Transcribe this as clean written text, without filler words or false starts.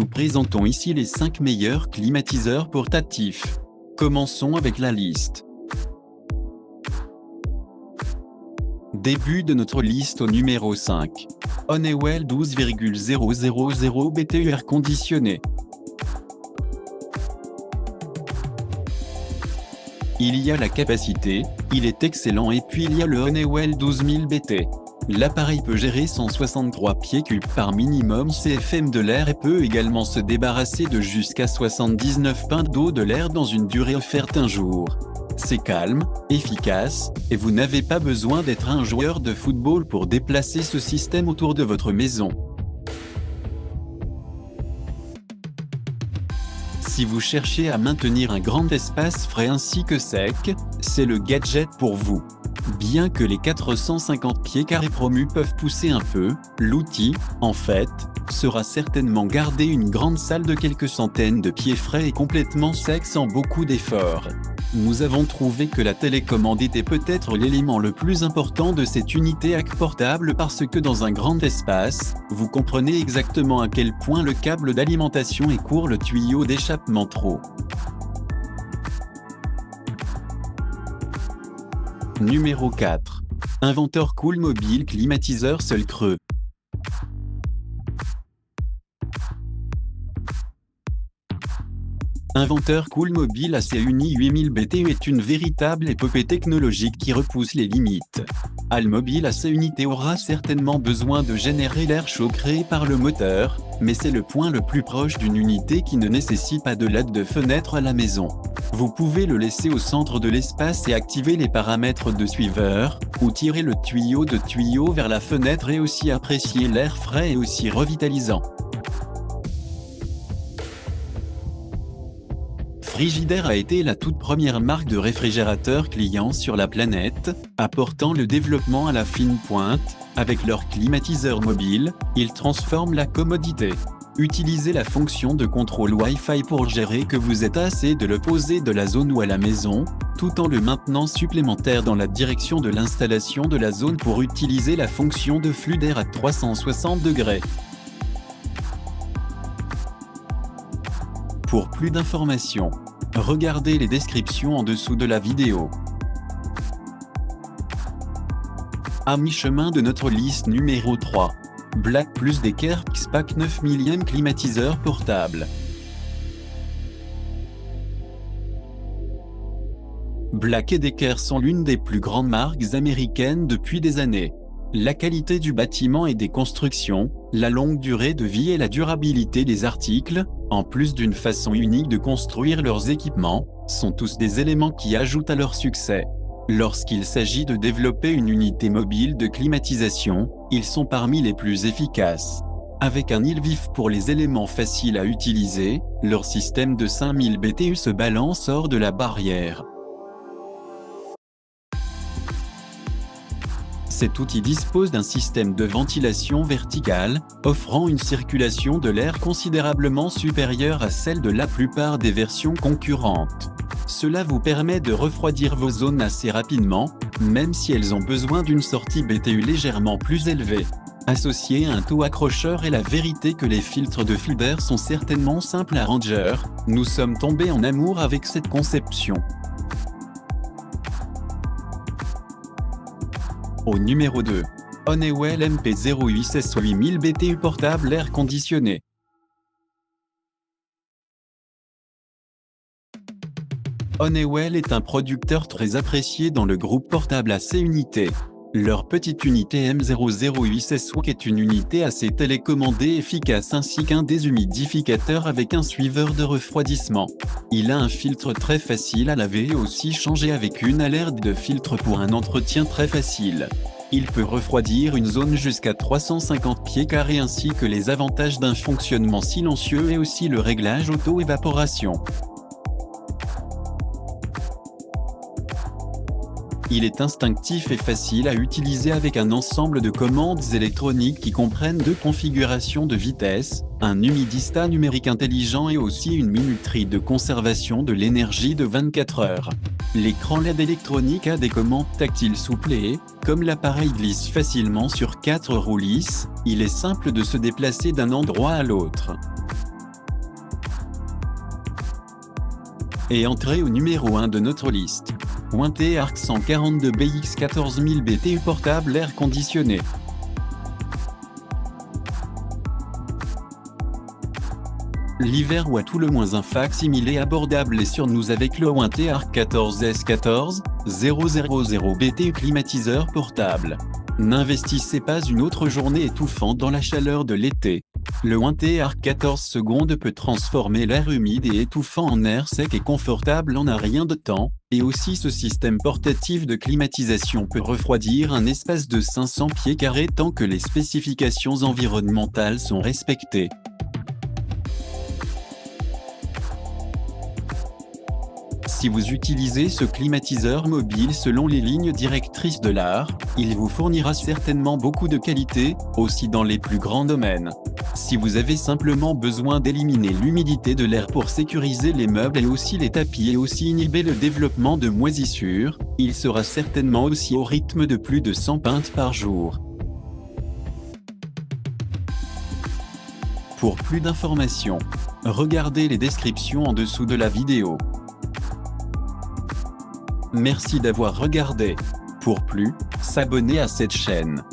vous présentons ici les 5 meilleurs climatiseurs portatifs. Commençons avec la liste. Début de notre liste au numéro 5. Honeywell 12,000 BTU air conditionné. Il y a la capacité, il est excellent et puis il y a le Honeywell 12000 BT. L'appareil peut gérer 163 pieds cubes par minimum CFM de l'air et peut également se débarrasser de jusqu'à 79 pintes d'eau de l'air dans une durée offerte un jour. C'est calme, efficace, et vous n'avez pas besoin d'être un joueur de football pour déplacer ce système autour de votre maison. Si vous cherchez à maintenir un grand espace frais ainsi que sec, c'est le gadget pour vous. Bien que les 450 pieds carrés promus peuvent pousser un peu, l'outil, en fait, sera certainement garder une grande salle de quelques centaines de pieds frais et complètement sec sans beaucoup d'efforts. Nous avons trouvé que la télécommande était peut-être l'élément le plus important de cette unité AC portable parce que dans un grand espace, vous comprenez exactement à quel point le câble d'alimentation est court, le tuyau d'échappement trop. Numéro 4. Inventor Cool Mobile climatiseur seul creux. Inventor Cool Mobile AC-UNI 8000 BTU est une véritable épopée technologique qui repousse les limites. Almobile AC-Unité aura certainement besoin de générer l'air chaud créé par le moteur, mais c'est le point le plus proche d'une unité qui ne nécessite pas de LED de fenêtre à la maison. Vous pouvez le laisser au centre de l'espace et activer les paramètres de suiveur, ou tirer le tuyau de tuyau vers la fenêtre et aussi apprécier l'air frais et aussi revitalisant. Frigidaire a été la toute première marque de réfrigérateur client sur la planète, apportant le développement à la fine pointe. Avec leur climatiseur mobile, ils transforment la commodité. Utilisez la fonction de contrôle Wi-Fi pour gérer que vous êtes assez de le poser de la zone ou à la maison, tout en le maintenant supplémentaire dans la direction de l'installation de la zone pour utiliser la fonction de flux d'air à 360 degrés. Pour plus d'informations, regardez les descriptions en dessous de la vidéo. À mi-chemin de notre liste numéro 3. Black Plus Decker X-Pack 9 millième climatiseur portable. Black & Decker sont l'une des plus grandes marques américaines depuis des années. La qualité du bâtiment et des constructions, la longue durée de vie et la durabilité des articles, en plus d'une façon unique de construire leurs équipements, sont tous des éléments qui ajoutent à leur succès. Lorsqu'il s'agit de développer une unité mobile de climatisation, ils sont parmi les plus efficaces. Avec un île vif pour les éléments faciles à utiliser, leur système de 5000 BTU se balance hors de la barrière. Cet outil dispose d'un système de ventilation verticale, offrant une circulation de l'air considérablement supérieure à celle de la plupart des versions concurrentes. Cela vous permet de refroidir vos zones assez rapidement, même si elles ont besoin d'une sortie BTU légèrement plus élevée. Associé à un taux accrocheur et la vérité que les filtres de flux d'air sont certainement simples à ranger, nous sommes tombés en amour avec cette conception. Au numéro 2. Honeywell MP08 8000 BTU portable air conditionné. Honeywell est un producteur très apprécié dans le groupe portable AC-Unité. Leur petite unité M008 est une unité AC télécommandée efficace ainsi qu'un déshumidificateur avec un suiveur de refroidissement. Il a un filtre très facile à laver et aussi changer avec une alerte de filtre pour un entretien très facile. Il peut refroidir une zone jusqu'à 350 pieds carrés ainsi que les avantages d'un fonctionnement silencieux et aussi le réglage auto-évaporation. Il est instinctif et facile à utiliser avec un ensemble de commandes électroniques qui comprennent 2 configurations de vitesse, un humidistat numérique intelligent et aussi une minuterie de conservation de l'énergie de 24 heures. L'écran LED électronique a des commandes tactiles souples et, comme l'appareil glisse facilement sur 4 roues lisses, il est simple de se déplacer d'un endroit à l'autre. Et entrez au numéro 1 de notre liste. Ointe Arc 142 BX 14000 BTU portable air conditionné. L'hiver ou à tout le moins un fac-similé abordable est sur nous avec le Ointe Arc 14S14 000 BTU climatiseur portable. N'investissez pas une autre journée étouffante dans la chaleur de l'été. Le Ointe Arc 14 secondes peut transformer l'air humide et étouffant en air sec et confortable en un rien de temps, et aussi ce système portatif de climatisation peut refroidir un espace de 500 pieds carrés tant que les spécifications environnementales sont respectées. Si vous utilisez ce climatiseur mobile selon les lignes directrices de l'art, il vous fournira certainement beaucoup de qualité, aussi dans les plus grands domaines. Si vous avez simplement besoin d'éliminer l'humidité de l'air pour sécuriser les meubles et aussi les tapis et aussi inhiber le développement de moisissures, il sera certainement aussi au rythme de plus de 100 pintes par jour. Pour plus d'informations, regardez les descriptions en dessous de la vidéo. Merci d'avoir regardé. Pour plus, s'abonner à cette chaîne.